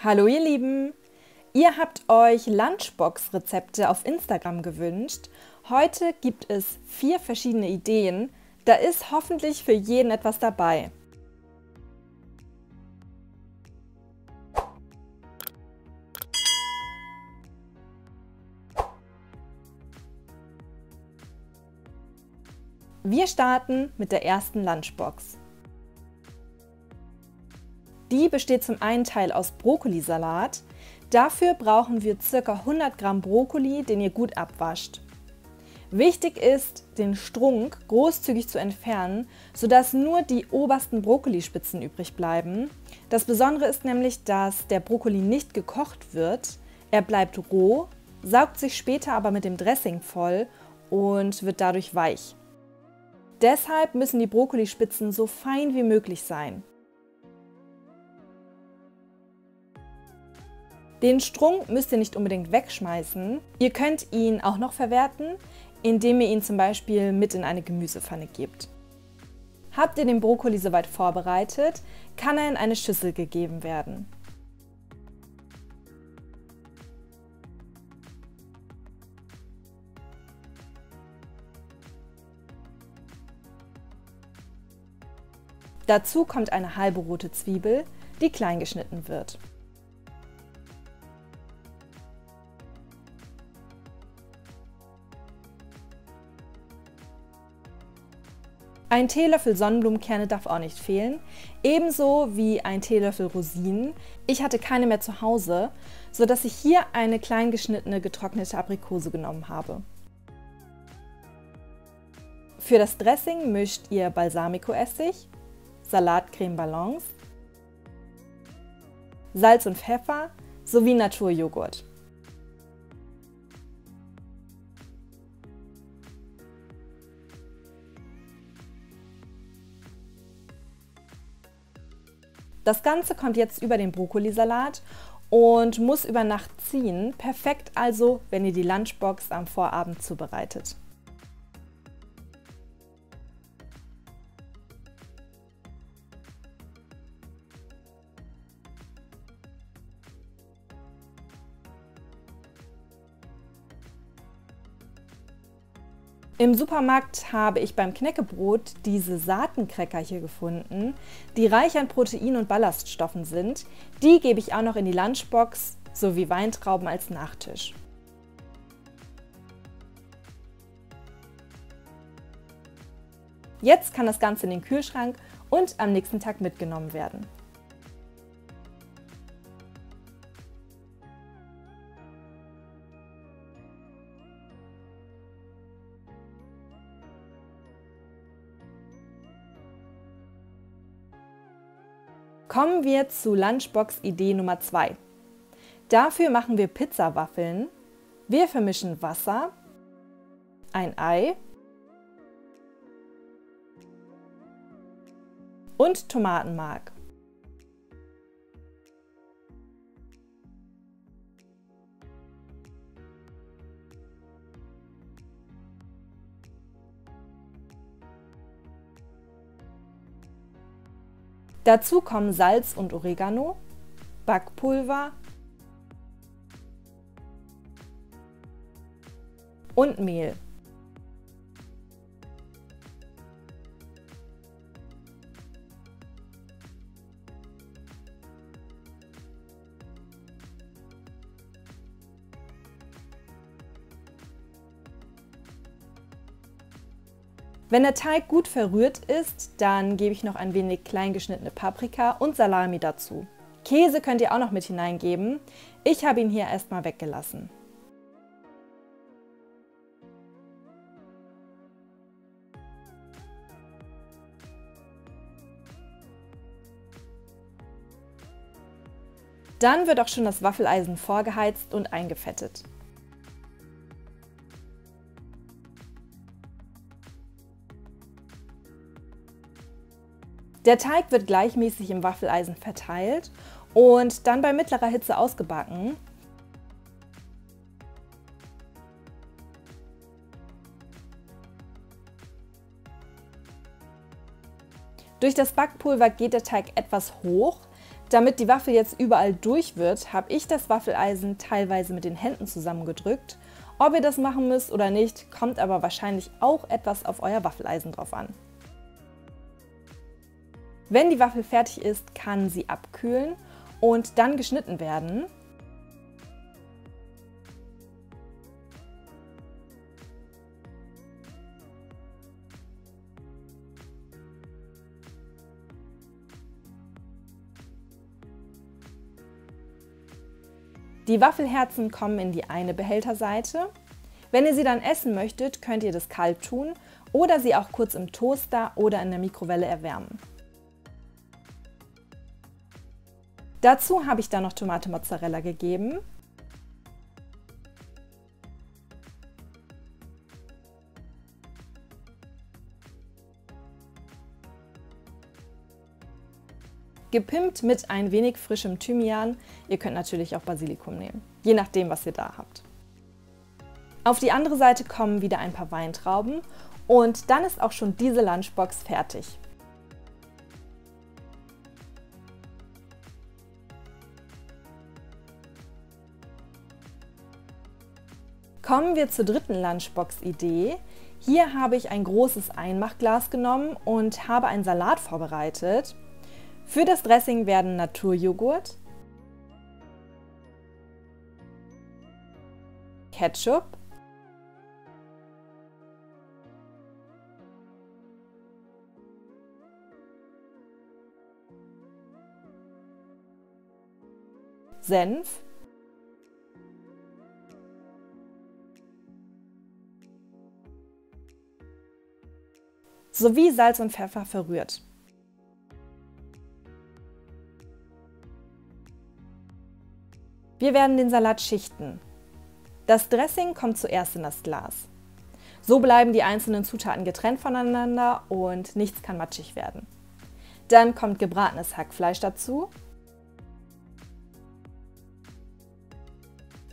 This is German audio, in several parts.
Hallo ihr Lieben! Ihr habt euch Lunchbox-Rezepte auf Instagram gewünscht. Heute gibt es 4 verschiedene Ideen. Da ist hoffentlich für jeden etwas dabei. Wir starten mit der ersten Lunchbox. Die besteht zum einen Teil aus Brokkolisalat. Dafür brauchen wir ca. 100 Gramm Brokkoli, den ihr gut abwascht. Wichtig ist, den Strunk großzügig zu entfernen, sodass nur die obersten Brokkolispitzen übrig bleiben. Das Besondere ist nämlich, dass der Brokkoli nicht gekocht wird. Er bleibt roh, saugt sich später aber mit dem Dressing voll und wird dadurch weich. Deshalb müssen die Brokkolispitzen so fein wie möglich sein. Den Strunk müsst ihr nicht unbedingt wegschmeißen. Ihr könnt ihn auch noch verwerten, indem ihr ihn zum Beispiel mit in eine Gemüsepfanne gebt. Habt ihr den Brokkoli soweit vorbereitet, kann er in eine Schüssel gegeben werden. Dazu kommt eine halbe rote Zwiebel, die klein geschnitten wird. Ein Teelöffel Sonnenblumenkerne darf auch nicht fehlen, ebenso wie ein Teelöffel Rosinen. Ich hatte keine mehr zu Hause, sodass ich hier eine klein geschnittene getrocknete Aprikose genommen habe. Für das Dressing mischt ihr Balsamico-Essig, Salatcreme Balance, Salz und Pfeffer sowie Naturjoghurt. Das Ganze kommt jetzt über den Brokkolisalat und muss über Nacht ziehen. Perfekt also, wenn ihr die Lunchbox am Vorabend zubereitet. Im Supermarkt habe ich beim Knäckebrot diese Saatencracker hier gefunden, die reich an Protein und Ballaststoffen sind. Die gebe ich auch noch in die Lunchbox sowie Weintrauben als Nachtisch. Jetzt kann das Ganze in den Kühlschrank und am nächsten Tag mitgenommen werden. Kommen wir zu Lunchbox-Idee Nummer 2. Dafür machen wir Pizzawaffeln. Wir vermischen Wasser, ein Ei und Tomatenmark. Dazu kommen Salz und Oregano, Backpulver und Mehl. Wenn der Teig gut verrührt ist, dann gebe ich noch ein wenig klein geschnittene Paprika und Salami dazu. Käse könnt ihr auch noch mit hineingeben. Ich habe ihn hier erstmal weggelassen. Dann wird auch schon das Waffeleisen vorgeheizt und eingefettet. Der Teig wird gleichmäßig im Waffeleisen verteilt und dann bei mittlerer Hitze ausgebacken. Durch das Backpulver geht der Teig etwas hoch, Damit die Waffel jetzt überall durch wird, habe ich das Waffeleisen teilweise mit den Händen zusammengedrückt. Ob ihr das machen müsst oder nicht, kommt aber wahrscheinlich auch etwas auf euer Waffeleisen drauf an. Wenn die Waffel fertig ist, kann sie abkühlen und dann geschnitten werden. Die Waffelherzen kommen in die eine Behälterseite. Wenn ihr sie dann essen möchtet, könnt ihr das kalt tun oder sie auch kurz im Toaster oder in der Mikrowelle erwärmen. Dazu habe ich dann noch Tomate Mozzarella gegeben. Gepimpt mit ein wenig frischem Thymian. Ihr könnt natürlich auch Basilikum nehmen, je nachdem, was ihr da habt. Auf die andere Seite kommen wieder ein paar Weintrauben und dann ist auch schon diese Lunchbox fertig. Kommen wir zur dritten Lunchbox-Idee. Hier habe ich ein großes Einmachglas genommen und habe einen Salat vorbereitet. Für das Dressing werden Naturjoghurt, Ketchup, Senf, sowie Salz und Pfeffer verrührt. Wir werden den Salat schichten. Das Dressing kommt zuerst in das Glas. So bleiben die einzelnen Zutaten getrennt voneinander und nichts kann matschig werden. Dann kommt gebratenes Hackfleisch dazu,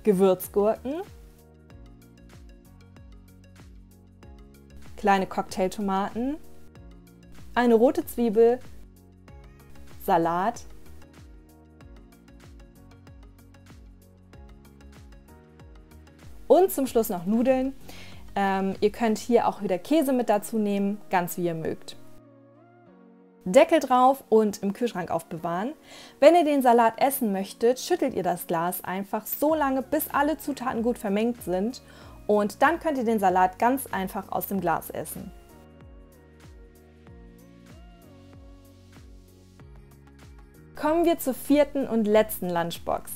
Gewürzgurken, kleine Cocktailtomaten, eine rote Zwiebel, Salat, und zum Schluss noch Nudeln. Ihr könnt hier auch wieder Käse mit dazu nehmen, ganz wie ihr mögt. Deckel drauf und im Kühlschrank aufbewahren. Wenn ihr den Salat essen möchtet, schüttelt ihr das Glas einfach so lange, bis alle Zutaten gut vermengt sind. Und dann könnt ihr den Salat ganz einfach aus dem Glas essen. Kommen wir zur vierten und letzten Lunchbox.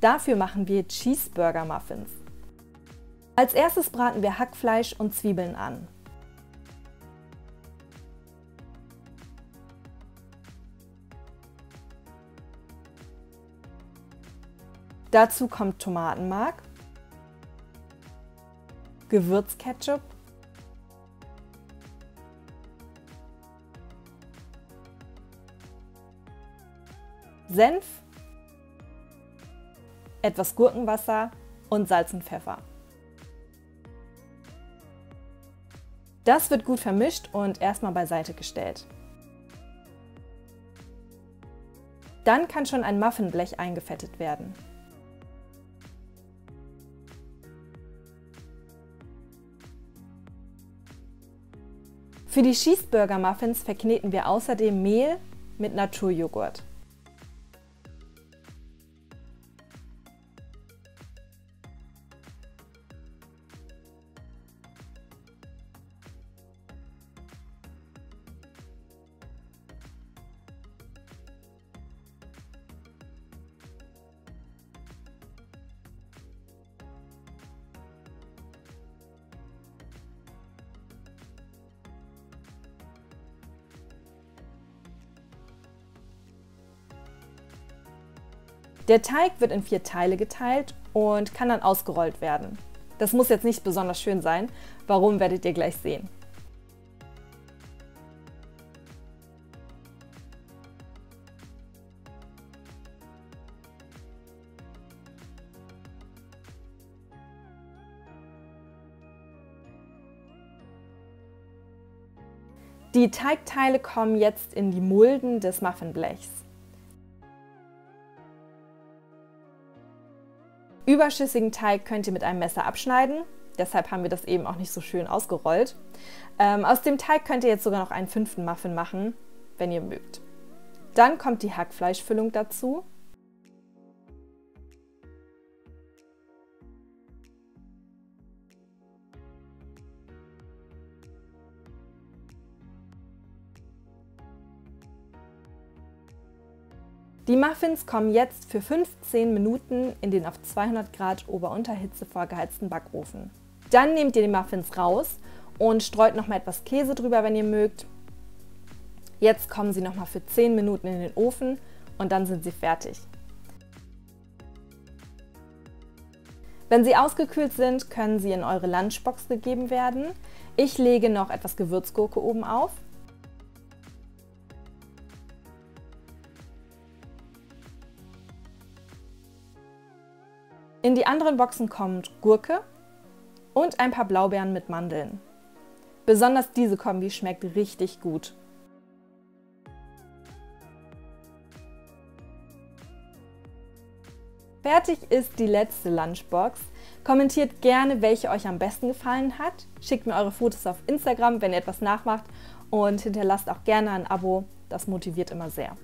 Dafür machen wir Cheeseburger Muffins. Als erstes braten wir Hackfleisch und Zwiebeln an. Dazu kommt Tomatenmark, Gewürzketchup, Senf, etwas Gurkenwasser und Salz und Pfeffer. Das wird gut vermischt und erstmal beiseite gestellt. Dann kann schon ein Muffinblech eingefettet werden. Für die Cheeseburger Muffins verkneten wir außerdem Mehl mit Naturjoghurt. Der Teig wird in 4 Teile geteilt und kann dann ausgerollt werden. Das muss jetzt nicht besonders schön sein, warum werdet ihr gleich sehen. Die Teigteile kommen jetzt in die Mulden des Muffinblechs. Überschüssigen Teig könnt ihr mit einem Messer abschneiden. Deshalb haben wir das eben auch nicht so schön ausgerollt. Aus dem Teig könnt ihr jetzt sogar noch einen 5. Muffin machen, wenn ihr mögt. Dann kommt die Hackfleischfüllung dazu. Die Muffins kommen jetzt für 15 Minuten in den auf 200 Grad Ober-Unterhitze vorgeheizten Backofen. Dann nehmt ihr die Muffins raus und streut nochmal etwas Käse drüber, wenn ihr mögt. Jetzt kommen sie nochmal für 10 Minuten in den Ofen und dann sind sie fertig. Wenn sie ausgekühlt sind, können sie in eure Lunchbox gegeben werden. Ich lege noch etwas Gewürzgurke oben auf. In die anderen Boxen kommt Gurke und ein paar Blaubeeren mit Mandeln. Besonders diese Kombi schmeckt richtig gut. Fertig ist die letzte Lunchbox. Kommentiert gerne, welche euch am besten gefallen hat. Schickt mir eure Fotos auf Instagram, wenn ihr etwas nachmacht und hinterlasst auch gerne ein Abo. Das motiviert immer sehr.